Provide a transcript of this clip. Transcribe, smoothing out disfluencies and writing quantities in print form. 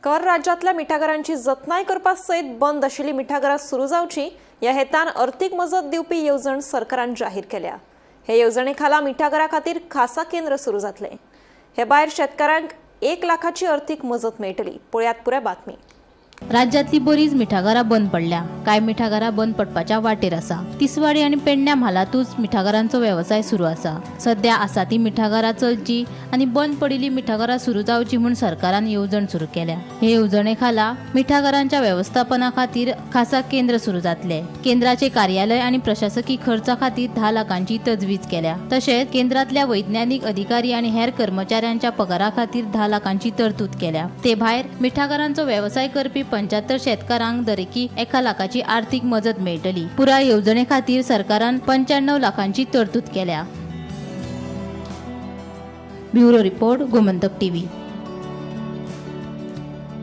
कर राज्यातल्या मिठागरांची जतनाय करपा सयत बंद आशिल्ली मिठागरां सुरू जावची ह्या हेतान अर्थीक मजत दिवपी येवजण सरकारान जाहीर केल्या। हे येवजणे खाला मिठागरां खातीर खासा केंद्र सुरू जातले। हे भायर शेतकारांक 1 लाखाची अर्थीक मजत मेळटली। पळयात पुराय बातमी। राज्यातली बरीच मिठागरां बंद पडल्या। काय मिठागरां बंद पडपाच्या वाटेर आसा। तिसवाडी आणि पेडण्या म्हालातूच मिठागरांचो व्यवसाय सुरू आसा। सध्या आसा ती मिठागरां चलची आणि बंद पडिल्ली मिठागरां सुरू जावची म्हूण सरकारान येवजण सुरू केल्या। हे येवजणे खाला मिठागरांच्या व्यवस्थापना खातीर खासा केंद्र सुरू जातले। केंद्राचे कार्यालय आणि प्रशासकी खर्चा खातीर 10 लाखांची तजवीज केल्या। तशेंच केंद्रातल्या वैज्ञानिक अधिकारी आणि हेर कर्मचाऱ्यांच्या पगारा खातीर 10 लाखांची तरतूद केल्या। ते भायर मिठागरांचो व्यवसाय करपी 75 शेतकारांक दरेकी 1 लाखाची आर्थिक मजत मेळटली। पुराय येवजणे खातीर सरकारान 95 लाखांची तरतूद केल्या। Bureau report, Gomantak TV.